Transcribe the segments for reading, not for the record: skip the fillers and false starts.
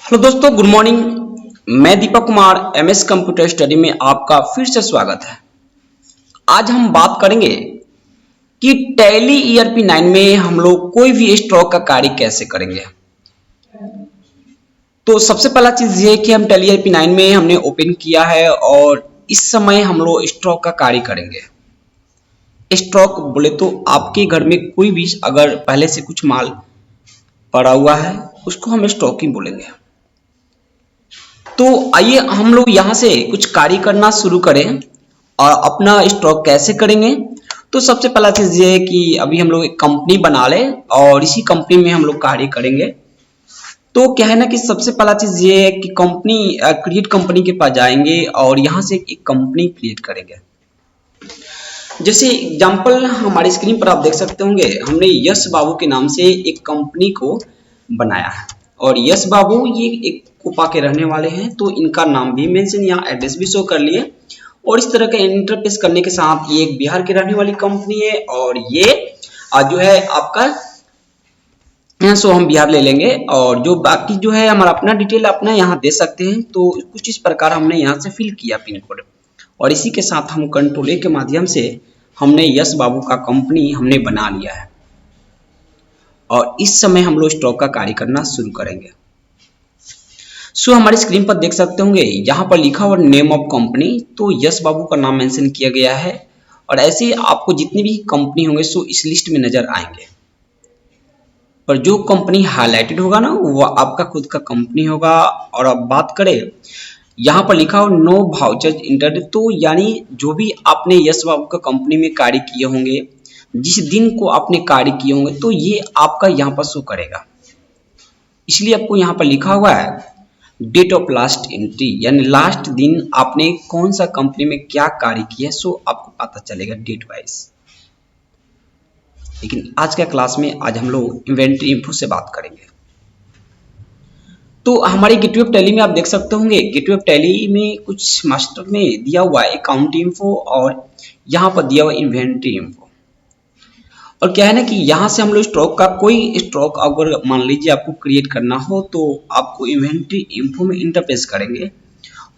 Hello दोस्तों, good morning. मैं Deepak Kumar MS computer study में आपका फिर से स्वागत है। आज हम बात करेंगे कि टैली ईआरपी 9 में हम लोग कोई भी स्टॉक का कार्य कैसे करेंगे। तो सबसे पहला चीज ये है कि हम टैली ईआरपी 9 में हमने ओपन किया है और इस समय हम लोग स्टॉक का कार्य करेंगे। स्टॉक बोले तो आपके घर में कोई भी अगर पहले से कुछ माल पड़ा हुआ है उसको हम स्टॉकिंग बोलेंगे। तो आइए हम लोग यहाँ से कुछ कार्य करना शुरू करें और अपना स्टॉक कैसे करेंगे। तो सबसे पहला चीज ये है कि अभी हम लोग एक कंपनी बना लें और इसी कंपनी में हम लोग कार्य करेंगे। तो क्या है ना कि सबसे पहला चीज ये है कि कंपनी क्रिएट कंपनी के पास जाएंगे और यहाँ से एक कंपनी क्रिएट करेंगे। जैसे एग्जांपल हमारी स्क्रीन पर आप देख सकते होंगे, हमने यश बाबू के नाम से एक कंपनी को बनाया है और यश बाबू ये एक कोपा के रहने वाले हैं, तो इनका नाम भी मेंशन यहाँ एड्रेस भी शो कर लिए और इस तरह का इंटरफेस करने के साथ ये एक बिहार की रहने वाली कंपनी है और ये जो है आपका सो हम बिहार ले लेंगे और जो बाकी जो है हमारा अपना डिटेल अपना यहाँ दे सकते हैं। तो कुछ इस प्रकार हमने यहाँ से फिल किया पिन कोड और इसी के साथ हम कंट्रोल ए के माध्यम से हमने यश बाबू का कंपनी हमने बना लिया है और इस समय हम लोग स्टॉक का कार्य करना शुरू करेंगे। सो हमारी स्क्रीन पर देख सकते होंगे यहाँ पर लिखा हुआ नेम ऑफ कंपनी, तो यश बाबू का नाम मेंशन किया गया है और ऐसे ही आपको जितनी भी कंपनी होंगे सो इस लिस्ट में नजर आएंगे। पर जो कंपनी हाईलाइटेड होगा ना वो आपका खुद का कंपनी होगा। और अब बात करें यहाँ पर लिखा हो नो वाउचर इंटर, तो यानी जो भी आपने यश बाबू का कंपनी में कार्य किए होंगे, जिस दिन को आपने कार्य किए होंगे तो ये आपका यहाँ पर शो करेगा। इसलिए आपको यहाँ पर लिखा हुआ है डेट ऑफ लास्ट एंट्री, यानी लास्ट दिन आपने कौन सा कंपनी में क्या कार्य किया सो आपको पता चलेगा डेट वाइज। लेकिन आज का क्लास में आज हम लोग इन्वेंट्री इन्फो से बात करेंगे। तो हमारी गेटवे ऑफ टैली में आप देख सकते होंगे, गेटवे ऑफ टैली में कुछ मास्टर में दिया हुआ है अकाउंट इन्फो और यहाँ पर दिया हुआ इन्वेंट्री इन्फो। और क्या है ना कि यहाँ से हम लोग स्टॉक का कोई स्टॉक अगर मान लीजिए आपको क्रिएट करना हो तो आपको इन्वेंट्री इन्फो में इंटरफेस करेंगे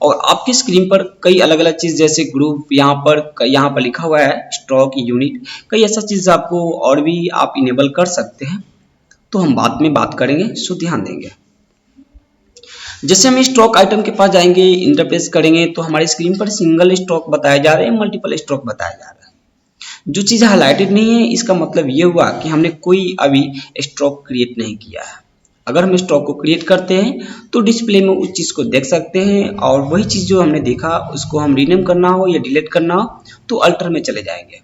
और आपकी स्क्रीन पर कई अलग अलग चीज जैसे ग्रुप यहाँ पर लिखा हुआ है स्टॉक यूनिट, कई ऐसा चीज आपको और भी आप इनेबल कर सकते हैं। तो हम बाद में बात करेंगे, सो ध्यान देंगे। जैसे हम स्टॉक आइटम के पास जाएंगे इंटरफेस करेंगे तो हमारी स्क्रीन पर सिंगल स्टॉक बताया जा रहे हैं, मल्टीपल स्टॉक बताया जा रहा है। जो चीज हाईलाइटेड नहीं है इसका मतलब ये हुआ कि हमने कोई अभी स्टॉक क्रिएट नहीं किया है। अगर हम स्टॉक को क्रिएट करते हैं तो डिस्प्ले में उस चीज को देख सकते हैं और वही चीज जो हमने देखा उसको हम रीनेम करना हो या डिलीट करना हो तो अल्टर में चले जाएंगे।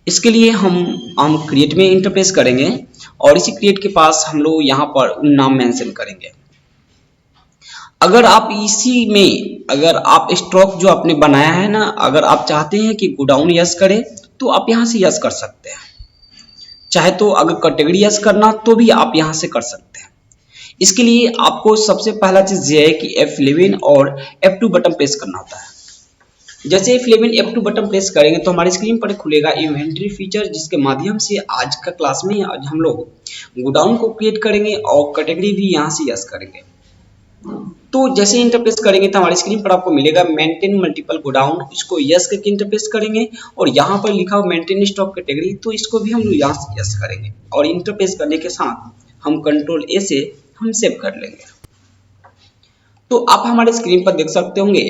इसके लिए हम क्रिएट में इंटरफेस करेंगे और इसी क्रिएट के पास हम लोग यहाँ पर नाम मेंशन करेंगे। अगर आप इसी में अगर आप स्टॉक जो आपने बनाया है ना, अगर आप चाहते हैं कि गोडाउन यस करे तो आप यहाँ से यस कर सकते हैं, चाहे तो अगर कैटेगरी यस करना तो भी आप यहाँ से कर सकते हैं। इसके लिए आपको सबसे पहला चीज ये है कि F11 और F2 बटन प्रेस करना होता है। जैसे F11 F2 बटन प्रेस करेंगे तो हमारी स्क्रीन पर खुलेगा इन्वेंट्री फीचर, जिसके माध्यम से आज का क्लास में आज हम लोग गोडाउन को क्रिएट करेंगे और कैटेगरी भी यहाँ से यस करेंगे। तो जैसे इंटरफेस करेंगे तो हमारी स्क्रीन पर आपको मिलेगा मेंटेन मल्टीपल गोडाउन, इसको यस करके इंटरफेस करेंगे और यहाँ पर लिखा हो मेंटेन स्टॉक कैटेगरी, तो इसको भी हम यहाँ से यस करेंगे और इंटरफेस करने के साथ हम कंट्रोल ए से हम सेव कर लेंगे। तो आप हमारे स्क्रीन पर देख सकते होंगे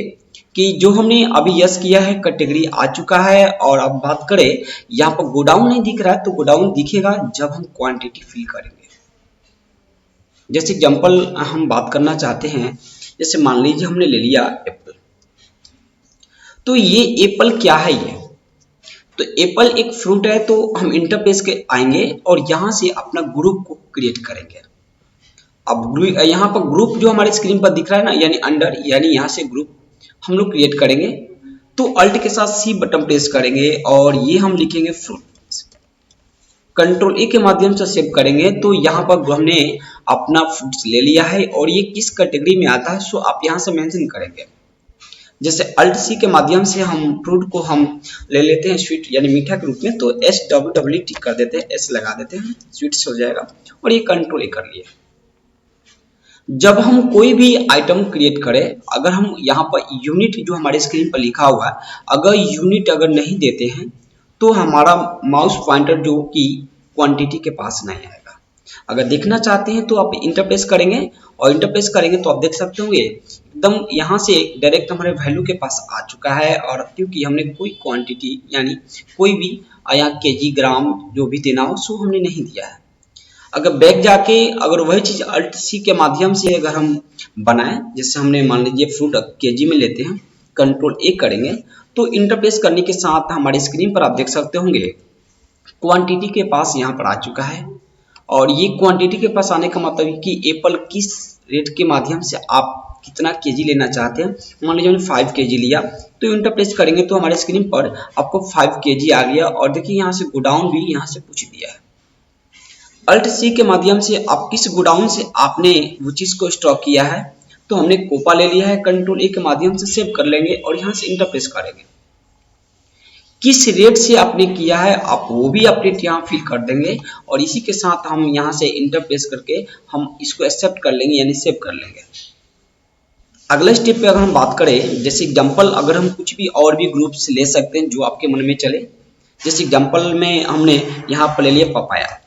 कि जो हमने अभी यस किया है कैटेगरी आ चुका है। और अब बात करें यहाँ पर गोडाउन नहीं दिख रहा है तो गोडाउन दिखेगा जब हम क्वांटिटी फिल करेंगे। जैसे एग्जांपल हम बात करना चाहते हैं, जैसे मान लीजिए हमने ले लिया एप्पल, तो ये एप्पल क्या है, ये तो एप्पल एक फ्रूट है। तो हम इंटरफेस के आएंगे और यहाँ से अपना ग्रुप को क्रिएट करेंगे। अब यहाँ पर ग्रुप जो हमारी स्क्रीन पर दिख रहा है ना, यानी अंडर, यानी यहाँ से ग्रुप हम लोग क्रिएट करेंगे। तो अल्ट के साथ सी बटन प्रेस करेंगे और ये हम लिखेंगे फ्रूट, कंट्रोल ए के माध्यम से सेव करेंगे। तो यहाँ पर हमने अपना फ्रूट्स ले लिया है और ये किस कैटेगरी में आता है सो आप यहाँ से मेंशन करेंगे। जैसे अल्ट सी के माध्यम से हम फ्रूट को हम ले लेते हैं स्वीट यानी मीठा के रूप में, तो SWWT कर देते हैं, एस लगा देते हैं, स्वीट्स हो जाएगा और ये कंट्रोल ए कर लिए। जब हम कोई भी आइटम क्रिएट करें, अगर हम यहाँ पर यूनिट जो हमारे स्क्रीन पर लिखा हुआ है, अगर यूनिट अगर नहीं देते हैं तो हमारा माउस पॉइंटर जो कि क्वांटिटी के पास नहीं आएगा। अगर देखना चाहते हैं तो आप इंटरप्रेस करेंगे, और इंटरप्रेस करेंगे तो आप देख सकते होंगे एकदम यहाँ से डायरेक्ट हमारे वैल्यू के पास आ चुका है। और क्योंकि हमने कोई क्वांटिटी यानी कोई भी यहाँ केजी ग्राम जो भी देना हो सो हमने नहीं दिया है। अगर बैक जाके अगर वही चीज अल्ट सी के माध्यम से अगर हम बनाएं, जैसे हमने मान लीजिए फ्रूट केजी में लेते हैं, कंट्रोल ए करेंगे तो इंटरप्रेस करने के साथ हमारे स्क्रीन पर आप देख सकते होंगे क्वांटिटी के पास यहाँ पर आ चुका है। और ये क्वांटिटी के पास आने का मतलब है कि एप्पल किस रेट के माध्यम से आप कितना केजी लेना चाहते हैं। मान लीजिए हमने 5 केजी लिया तो इंटरप्रेस करेंगे तो हमारे स्क्रीन पर आपको 5 केजी आ गया। और देखिए यहाँ से गोडाउन भी यहाँ से पूछ दिया है। अल्ट सी के माध्यम से आप किस गोडाउन से आपने वो चीज को स्टॉक किया है, तो हमने कोपा ले लिया है, कंट्रोल ए के माध्यम से सेव कर लेंगे और यहाँ से इंटरप्रेस करेंगे। किस रेट से आपने किया है आप वो भी अपडेट यहाँ फिल कर देंगे। और इसी के साथ हम यहाँ से इंटरप्रेस करके हम इसको एक्सेप्ट कर लेंगे यानी सेव कर लेंगे। अगले स्टेप पे अगर हम बात करें, जैसे एग्जांपल अगर हम कुछ भी और भी ग्रुप्स ले सकते हैं जो आपके मन में चले। जैसे एग्जांपल में हमने यहाँ पर ले लिया पपाया,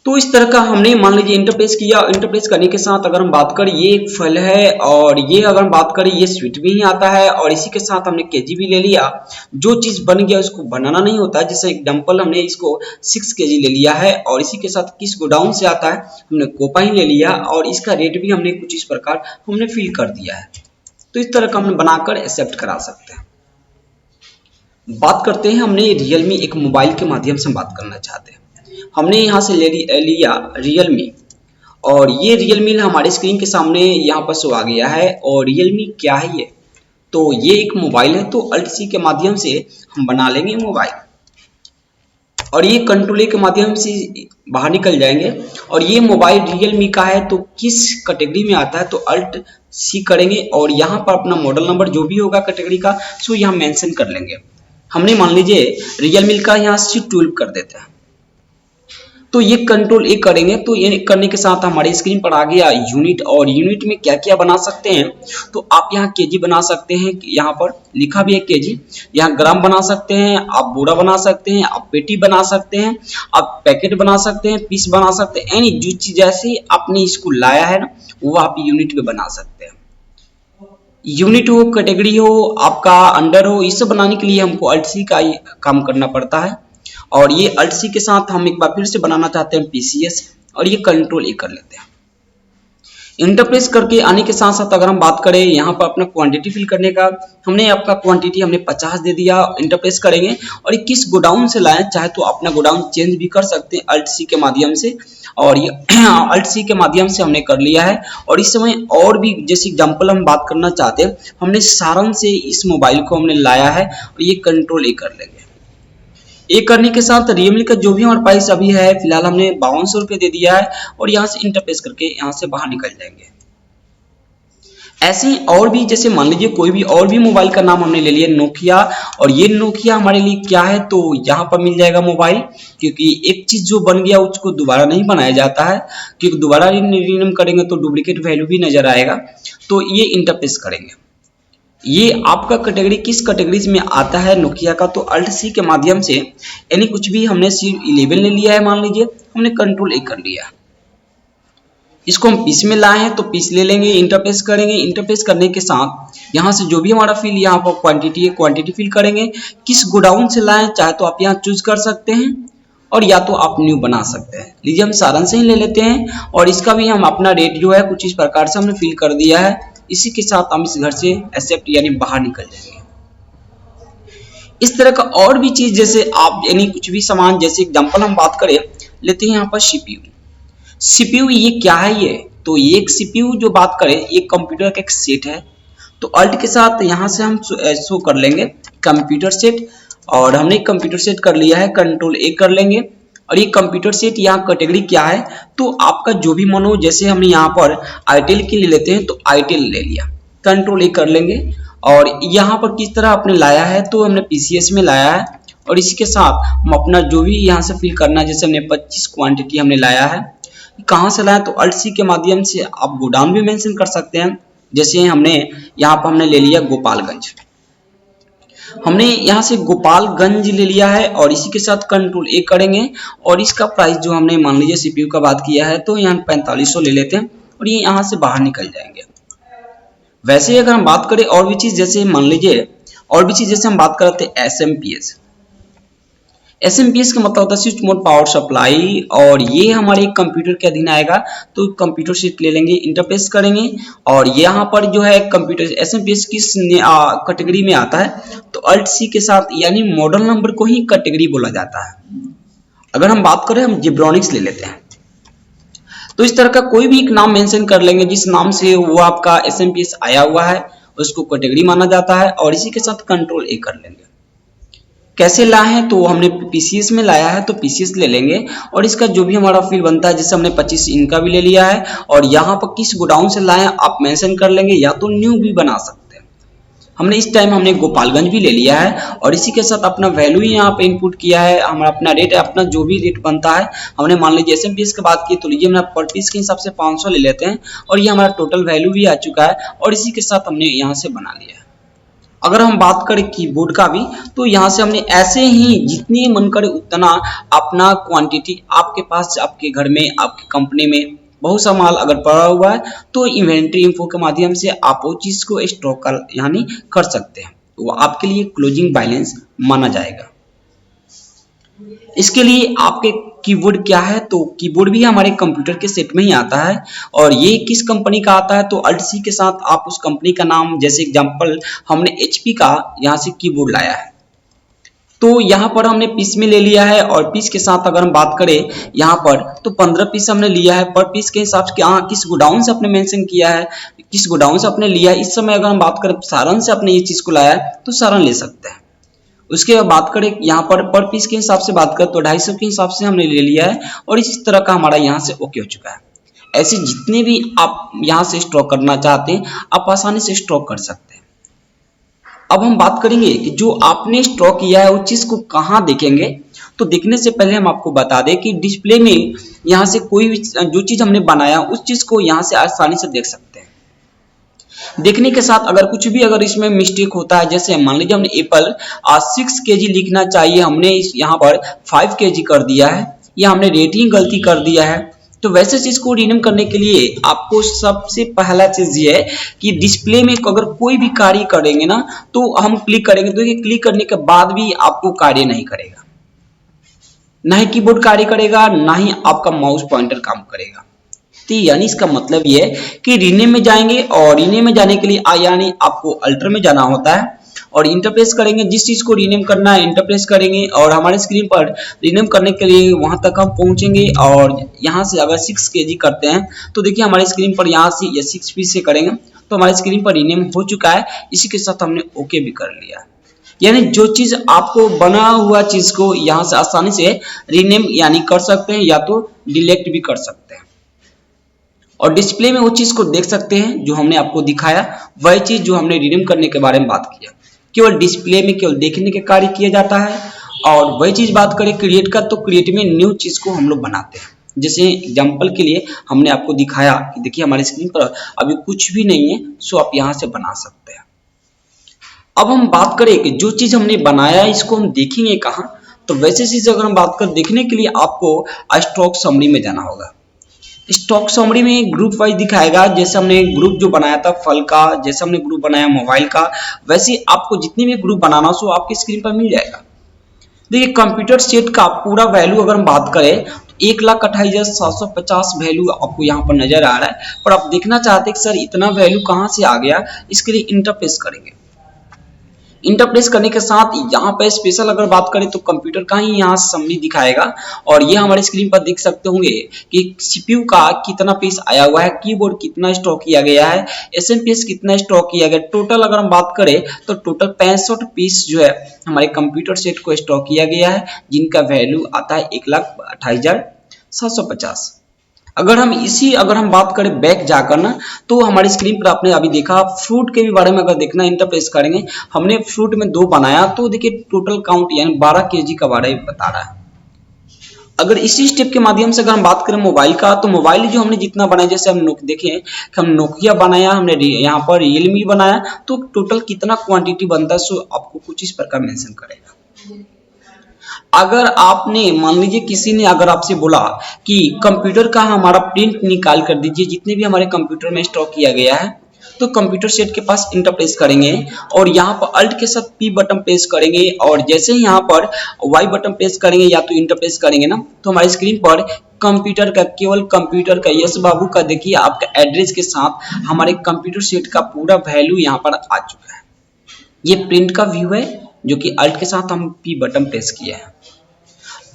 तो इस तरह का हमने मान लीजिए इंटरप्रेस किया। इंटरप्रेस करने के साथ अगर हम बात करें ये एक फल है, और ये अगर हम बात करें ये स्वीट भी ही आता है। और इसी के साथ हमने केजी भी ले लिया। जो चीज बन गया उसको बनाना नहीं होता है। जैसे एग्जांपल हमने इसको 6 केजी ले लिया है, और इसी के साथ किस गोडाउन से आता है हमने कोपा ही ले लिया, और इसका रेट भी हमने कुछ इस प्रकार हमने फिल कर दिया है। तो इस तरह का हमने बनाकर एक्सेप्ट करा सकते हैं। बात करते हैं हमने रियलमी एक मोबाइल के माध्यम से बात करना चाहते हैं। हमने यहाँ से ले लिया रियलमी, और ये रियलमी हमारे स्क्रीन के सामने यहाँ पर शो आ गया है। और रियलमी क्या है ये, तो ये एक मोबाइल है। तो अल्ट सी के माध्यम से हम बना लेंगे मोबाइल, और ये कंट्रोल ए के माध्यम से बाहर निकल जाएंगे। और ये मोबाइल रियलमी का है तो किस कैटेगरी में आता है तो अल्ट सी करेंगे, और यहाँ पर अपना मॉडल नंबर जो भी होगा कैटेगरी का सो यहाँ मेंशन कर लेंगे। हमने मान लीजिए रियलमी का यहाँ से 12 कर देते हैं, तो ये कंट्रोल ए करेंगे तो ये करने के साथ हमारी स्क्रीन पर आ गया यूनिट। और यूनिट में क्या क्या बना सकते हैं, तो आप यहाँ केजी बना सकते हैं, यहाँ पर लिखा भी है केजी। यहाँ ग्राम बना सकते हैं, आप बोरा बना सकते हैं, आप पेटी बना सकते हैं, आप पैकेट बना सकते हैं, पीस बना सकते हैं। यानी जो चीज जैसे आपने इसको लाया है ना वो आप यूनिट में बना सकते हैं। यूनिट हो, कैटेगरी हो, आपका अंडर हो, इसे बनाने के लिए हमको अल्ट सी का काम करना पड़ता है। और ये अल्ट सी के साथ हम एक बार फिर से बनाना चाहते हैं पीसीएस, और ये कंट्रोल ए कर लेते हैं। इंटरप्रेस करके आने के साथ साथ अगर हम बात करें यहाँ पर अपना क्वांटिटी फिल करने का, हमने आपका क्वांटिटी हमने 50 दे दिया। इंटरप्रेस करेंगे और ये किस गोडाउन से लाएं, चाहे तो अपना गोडाउन चेंज भी कर सकते हैं अल्ट सी के माध्यम से। और ये अल्ट सी के माध्यम से हमने कर लिया है। और इस समय और भी जैसे एग्जांपल हम बात करना चाहते हैं, हमने सारण से इस मोबाइल को हमने लाया है, और ये कंट्रोल ए कर लेंगे। ये करने के साथ रियलमी का जो भी हमारे पास अभी है फिलहाल हमने 5200 रुपये दे दिया है, और यहाँ से इंटरप्रेस करके यहाँ से बाहर निकल जाएंगे। ऐसे ही और भी जैसे मान लीजिए कोई भी और भी मोबाइल का नाम हमने ले लिया नोकिया, और ये नोकिया हमारे लिए क्या है तो यहाँ पर मिल जाएगा मोबाइल। क्योंकि एक चीज जो बन गया उसको दोबारा नहीं बनाया जाता है, क्योंकि दोबारा रीनेम करेंगे तो डुप्लीकेट वैल्यू भी नजर आएगा। तो ये इंटरप्रेस करेंगे। ये आपका कैटेगरी किस कैटेगरी में आता है नोकिया का, तो अल्ट सी के माध्यम से यानी कुछ भी हमने C11 ले लिया है, मान लीजिए हमने कंट्रोल ए कर लिया। इसको हम पीस में लाए हैं तो पीस ले लेंगे, इंटरप्रेस करेंगे। इंटरप्रेस करने के साथ यहाँ से जो भी हमारा फिल यहाँ पर क्वांटिटी है क्वांटिटी फिल करेंगे। किस गोडाउन से लाएं चाहे तो आप यहाँ चूज कर सकते हैं, और या तो आप न्यू बना सकते हैं। लीजिए हम सारण से ही ले लेते हैं, और इसका भी हम अपना रेट जो है कुछ इस प्रकार से हमने फिल कर दिया है। इसी के साथ हम इस घर से एक्सेप्ट यानी बाहर निकल जाएंगे। इस तरह का और भी चीज जैसे आप यानी कुछ भी सामान, जैसे एग्जांपल हम बात करें लेते हैं यहाँ पर सीपीयू ये क्या है ये, तो ये एक सीपीयू जो बात करें ये कंप्यूटर का एक सेट है। तो अल्ट के साथ यहाँ से हम शो कर लेंगे कंप्यूटर सेट, और हमने कंप्यूटर सेट कर लिया है, कंट्रोल ए कर लेंगे। और ये कंप्यूटर सेट यहाँ कैटेगरी क्या है तो आपका जो भी मन हो, जैसे हमने यहाँ पर आईटेल की ले लेते हैं तो आईटेल ले लिया, कंट्रोल ए कर लेंगे। और यहाँ पर किस तरह आपने लाया है तो हमने पीसीएस में लाया है, और इसी के साथ हम अपना जो भी यहाँ से फिल करना है, जैसे हमने 25 क्वांटिटी हमने लाया है, कहाँ से लाए, तो अल्ट सी के माध्यम से आप गोडाउन भी मेंशन कर सकते हैं। जैसे हमने यहाँ पर हमने ले लिया गोपालगंज, हमने यहाँ से गोपालगंज ले लिया है और इसी के साथ कंट्रोल ए करेंगे और इसका प्राइस जो हमने मान लीजिए सीपीयू का बात किया है तो यहाँ 4500 ले लेते हैं और ये यहाँ से बाहर निकल जाएंगे। वैसे ही अगर हम बात करें और भी चीज, जैसे मान लीजिए और भी चीज, जैसे हम बात करते हैं एसएमपीएस। एसएमपीएस का मतलब होता है स्विच मोड पावर सप्लाई, और ये हमारे कंप्यूटर के अधीन आएगा। तो कंप्यूटर शीट ले लेंगे, इंटरफेस करेंगे और यहाँ पर जो है कंप्यूटर एसएमपीएस किस कैटेगरी में आता है, तो अल्ट सी के साथ, यानी मॉडल नंबर को ही कैटेगरी बोला जाता है। अगर हम बात करें, हम जिब्रॉनिक्स ले लेते हैं, तो इस तरह का कोई भी एक नाम मेंशन कर लेंगे जिस नाम से वो आपका एसएमपीएस आया हुआ है, उसको कैटेगरी माना जाता है और इसी के साथ कंट्रोल ए कर लेंगे। कैसे लाए हैं, तो हमने पीसीएस में लाया है तो पीसीएस ले लेंगे और इसका जो भी हमारा फील बनता है, जैसे हमने 25 इनका भी ले लिया है और यहाँ पर किस गोडाउन से लाए हैं आप मेंशन कर लेंगे, या तो न्यू भी बना सकते हैं। हमने इस टाइम हमने गोपालगंज भी ले लिया है और इसी के साथ अपना वैल्यू ही यहाँ पे इनपुट किया है, हमारा अपना रेट है, अपना जो भी रेट बनता है हमने मान लीजिए एसएमपीएस की बात की तो लीजिए हमने पर पीस के हिसाब से 500 ले लेते हैं और ये हमारा टोटल वैल्यू भी आ चुका है और इसी के साथ हमने यहाँ से बना लिया है। अगर हम बात करें कीबोर्ड का भी, तो यहाँ से हमने ऐसे ही जितनी मन करे उतना अपना क्वांटिटी आपके पास, आपके घर में, आपकी कंपनी में बहुत सा माल अगर पड़ा हुआ है तो इन्वेंट्री इन्फो के माध्यम से आप वो चीज को स्टॉक कर यानी कर सकते हैं, वो आपके लिए क्लोजिंग बैलेंस माना जाएगा। इसके लिए आपके कीबोर्ड क्या है, तो कीबोर्ड भी हमारे कंप्यूटर के सेट में ही आता है और ये किस कंपनी का आता है, तो अल्ट सी के साथ आप उस कंपनी का नाम, जैसे एग्जांपल हमने एचपी का यहाँ से कीबोर्ड लाया है तो यहाँ पर हमने पीस में ले लिया है और पीस के साथ अगर हम बात करें यहाँ पर, तो 15 पीस हमने लिया है। पर पीस के हिसाब से किस गोडाउन से आपने मेंशन किया है, किस गोडाउन से आपने लिया है। इस समय अगर हम बात करें सारण से आपने ये चीज को लाया है तो सारण ले सकते हैं। उसके बाद बात करें यहाँ पर पीस के हिसाब से बात करें तो 250 के हिसाब से हमने ले लिया है और इस तरह का हमारा यहाँ से ओके हो चुका है। ऐसे जितने भी आप यहाँ से स्टॉक करना चाहते हैं आप आसानी से स्टॉक कर सकते हैं। अब हम बात करेंगे कि जो आपने स्टॉक किया है उस चीज को कहाँ देखेंगे, तो देखने से पहले हम आपको बता दें कि डिस्प्ले में यहाँ से कोई भी जो चीज हमने बनाया उस चीज को यहाँ से आसानी से देख सकते हैं। देखने के साथ अगर कुछ भी अगर इसमें मिस्टेक होता है, जैसे मान लीजिए हमने एप्पल 6 kg लिखना चाहिए, हमने यहाँ पर 5 kg कर दिया है, या हमने रेटिंग गलती कर दिया है, तो वैसे चीज को रीनेम करने के लिए आपको सबसे पहला चीज ये है कि डिस्प्ले में अगर कोई भी कार्य करेंगे ना तो हम क्लिक करेंगे तो ये क्लिक करने के बाद भी आपको कार्य नहीं करेगा, ना ही कीबोर्ड कार्य करेगा, ना ही आपका माउस पॉइंटर काम करेगा। तो यानी इसका मतलब ये है कि रीनेम में जाएंगे और रीनेम में जाने के लिए यानी आपको अल्टर में जाना होता है और इंटरप्रेस करेंगे, जिस चीज को रीनेम करना है इंटरप्रेस करेंगे और हमारे स्क्रीन पर रीनेम करने के लिए वहां तक हम पहुंचेंगे। और यहाँ से अगर 6 kg करते हैं तो देखिए हमारे स्क्रीन पर यहाँ से ये 6 पीस से करेंगे तो हमारे स्क्रीन पर रीनेम हो चुका है। इसी के साथ हमने ओके भी कर लिया। यानी जो चीज आपको बना हुआ चीज को यहाँ से आसानी से रीनेम यानी कर सकते हैं या तो डिलीट भी कर सकते हैं और डिस्प्ले में वो चीज को देख सकते हैं जो हमने आपको दिखाया, वही चीज जो हमने रीनेम करने के बारे में बात किया। केवल डिस्प्ले में केवल देखने के कार्य किया जाता है। और वही चीज बात करें क्रिएट का, तो क्रिएट में न्यू चीज को हम लोग बनाते हैं। जैसे एग्जांपल के लिए हमने आपको दिखाया कि देखिए हमारे स्क्रीन पर अभी कुछ भी नहीं है, सो आप यहाँ से बना सकते हैं। अब हम बात करें कि जो चीज हमने बनाया इसको हम देखेंगे कहाँ, तो वैसे चीज अगर हम बात कर देखने के लिए आपको स्टॉक समरी में जाना होगा। स्टॉक समरी में ग्रुप वाइज दिखाएगा, जैसे हमने ग्रुप जो बनाया था फल का, जैसे हमने ग्रुप बनाया मोबाइल का, वैसे आपको जितने भी ग्रुप बनाना हो सो आपकी स्क्रीन पर मिल जाएगा। देखिए कंप्यूटर सेट का पूरा वैल्यू अगर हम बात करें तो 1,28,750 वैल्यू आपको यहाँ पर नजर आ रहा है, पर आप देखना चाहते हैं कि सर इतना वैल्यू कहाँ से आ गया, इसके लिए इंटरप्रेस करेंगे। इंटरप्रेस करने के साथ यहाँ पे स्पेशल अगर बात करें तो कंप्यूटर का ही यहाँ समरी दिखाएगा और ये हमारे स्क्रीन पर देख सकते होंगे कि सीपीयू का कितना पीस आया हुआ है, कीबोर्ड कितना स्टॉक किया गया है, एसएमपीएस कितना स्टॉक किया गया। टोटल अगर हम बात करें तो टोटल 65 पीस जो है हमारे कंप्यूटर सेट को स्टॉक किया गया है, जिनका वैल्यू आता है 1,28,750। अगर हम बात करें बैक जाकर ना, तो हमारी स्क्रीन पर आपने अभी देखा फ्रूट के भी बारे में अगर देखना इंटरप्रेस करेंगे, हमने फ्रूट में 2 बनाया तो देखिए टोटल काउंट यानी 12 kg का बारे में बता रहा है। अगर इसी स्टेप के माध्यम से अगर हम बात करें मोबाइल का, तो मोबाइल जो हमने जितना बनाया, जैसे हम देखें कि हम नोकिया बनाया, हमने यहाँ पर रियलमी बनाया, तो टोटल कितना क्वांटिटी बनता है, सो आपको कुछ इस प्रकार मेंशन करेगा। अगर आपने मान लीजिए किसी ने अगर आपसे बोला कि कंप्यूटर का हमारा प्रिंट निकाल कर दीजिए, जितने भी हमारे कंप्यूटर में स्टॉक किया गया है, तो कंप्यूटर सेट के पास इंटर प्रेस करेंगे और यहाँ पर अल्ट के साथ पी बटन प्रेस करेंगे, और जैसे ही यहाँ पर वाई बटन प्रेस करेंगे या तो इंटर प्रेस करेंगे ना, तो हमारी स्क्रीन पर कंप्यूटर का, केवल कंप्यूटर का, यस बाबू का, देखिए आपका एड्रेस के साथ हमारे कंप्यूटर सेट का पूरा वैल्यू यहाँ पर आ चुका है। ये प्रिंट का व्यू है जो कि अल्ट के साथ हम पी बटन प्रेस किए हैं।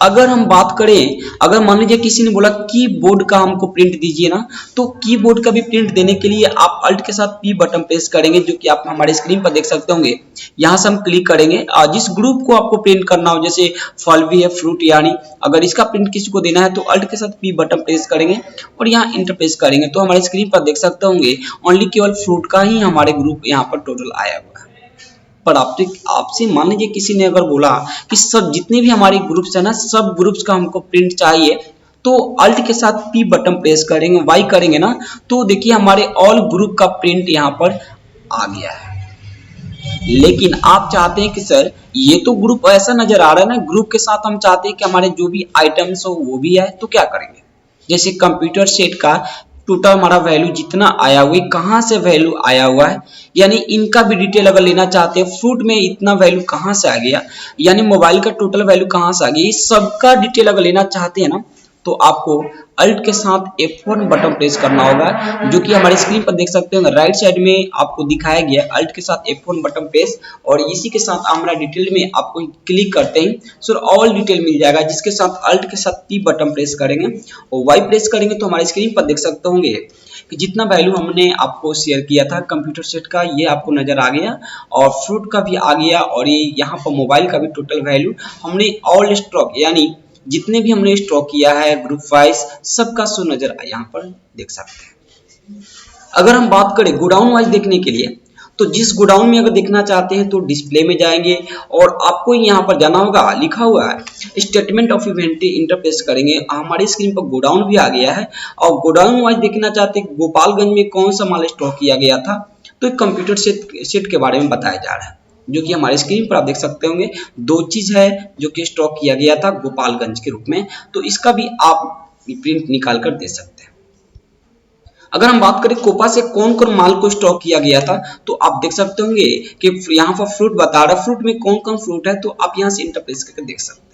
अगर हम बात करें, अगर मान लीजिए किसी ने बोला कीबोर्ड का हमको प्रिंट दीजिए ना, तो कीबोर्ड का भी प्रिंट देने के लिए आप अल्ट के साथ पी बटन प्रेस करेंगे, जो कि आप हमारे स्क्रीन पर देख सकते होंगे। यहाँ से हम क्लिक करेंगे, जिस ग्रुप को आपको प्रिंट करना हो, जैसे फॉलवी है, फ्रूट यानी, अगर इसका प्रिंट किसी को देना है तो अल्ट के साथ पी बटन प्रेस करेंगे और यहाँ इंटर प्रेस करेंगे, तो हमारे स्क्रीन पर देख सकते होंगे ओनली केवल फ्रूट का ही हमारे ग्रुप यहाँ पर टोटल आया हुआ है। पर आपसे मान लीजिए किसी ने अगर बोला कि सब जितने भी हमारे ग्रुप्स है ना, सब ग्रुप्स का हमको प्रिंट चाहिए, तो अल्ट के साथ पी बटन प्रेस करेंगे, वाई करेंगे ना, तो देखिए हमारे ऑल ग्रुप का प्रिंट यहाँ पर आ गया है। लेकिन आप चाहते हैं कि सर ये तो ग्रुप ऐसा नजर आ रहा है ना, ग्रुप के साथ हम चाहते हैं कि हमारे जो भी आइटम्स हो वो भी आए, तो क्या करेंगे? जैसे कंप्यूटर सेट का टोटल हमारा वैल्यू जितना आया हुआ है, कहाँ से वैल्यू आया हुआ है, यानी इनका भी डिटेल अगर लेना चाहते हैं, फ्रूट में इतना वैल्यू कहाँ से आ गया, यानी मोबाइल का टोटल वैल्यू कहाँ से आ गया, इस सबका डिटेल अगर लेना चाहते हैं ना, तो आपको अल्ट के साथ F1 बटन प्रेस करना होगा, जो कि हमारे स्क्रीन पर देख सकते हैं राइट साइड में आपको दिखाया गया अल्ट के साथ F1 बटन प्रेस, और इसी के साथ हमारा डिटेल में आपको क्लिक करते हैं सर ऑल डिटेल मिल जाएगा, जिसके साथ अल्ट के साथ P बटन प्रेस करेंगे और वाई प्रेस करेंगे, तो हमारे स्क्रीन पर देख सकते होंगे कि जितना वैल्यू हमने आपको शेयर किया था कंप्यूटर सेट का, ये आपको नजर आ गया, और फ्रूट का भी आ गया, और ये यहाँ पर मोबाइल का भी टोटल वैल्यू हमने ऑल स्टॉक, यानी जितने भी हमने स्टॉक किया है ग्रुप वाइज, सबका शो नजर यहाँ पर देख सकते हैं। अगर हम बात करें गोडाउन वाइज देखने के लिए, तो जिस गोडाउन में अगर देखना चाहते हैं तो डिस्प्ले में जाएंगे और आपको यहाँ पर जाना होगा, लिखा हुआ है स्टेटमेंट ऑफ इन्वेंटरी, इंटरप्रेस करेंगे, हमारी स्क्रीन पर गोडाउन भी आ गया है। और गोडाउन वाइज देखना चाहते हैं गोपालगंज में कौन सा माल स्टॉक किया गया था, तो कंप्यूटर सेट के बारे में बताया जा रहा है, जो कि हमारे स्क्रीन पर आप देख सकते होंगे। दो चीज है जो कि स्टॉक किया गया था गोपालगंज के रूप में, तो इसका भी आप प्रिंट निकाल कर दे सकते हैं। अगर हम बात करें कोपा से कौन कौन माल को स्टॉक किया गया था, तो आप देख सकते होंगे कि यहाँ पर फ्रूट बता रहा है, फ्रूट में कौन कौन फ्रूट है, तो आप यहाँ से इंटरप्रेस करके देख सकते हैं।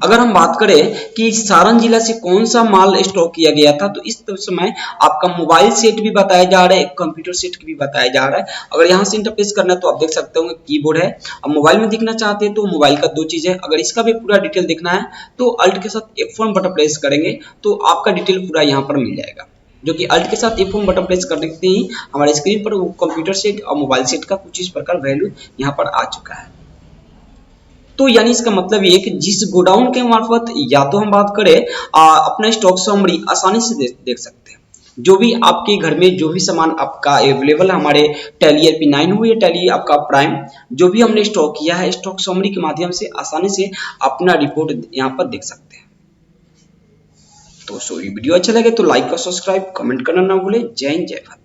अगर हम बात करें कि सारण जिला से कौन सा माल स्टॉक किया गया था, तो इस समय आपका मोबाइल सेट भी बताया जा रहा है, कंप्यूटर सेट भी बताया जा रहा है। अगर यहाँ से इंटरप्रेस करना है तो आप देख सकते होंगे कीबोर्ड है। अब मोबाइल में देखना चाहते हैं तो मोबाइल का दो चीज है, अगर इसका भी पूरा डिटेल देखना है तो अल्ट के साथ F1 बटन प्रेस करेंगे तो आपका डिटेल पूरा यहाँ पर मिल जाएगा, जो कि अल्ट के साथ F1 बटन प्रेस करने ही हमारे स्क्रीन पर वो कंप्यूटर सेट और मोबाइल सेट का कुछ इस प्रकार वैल्यू यहाँ पर आ चुका है। तो यानी इसका मतलब ये कि जिस गोडाउन के मार्फत या तो हम बात करें अपना स्टॉक समरी आसानी से देख सकते हैं, जो भी आपके घर में जो भी सामान आपका अवेलेबल हमारे टैली P9 हो या टैली आपका प्राइम, जो भी हमने स्टॉक किया है, स्टॉक समरी के माध्यम से आसानी से अपना रिपोर्ट यहाँ पर देख सकते हैं। तो वीडियो अच्छा लगे तो लाइक और सब्सक्राइब कमेंट करना ना भूले। जय हिंद, जय भारत।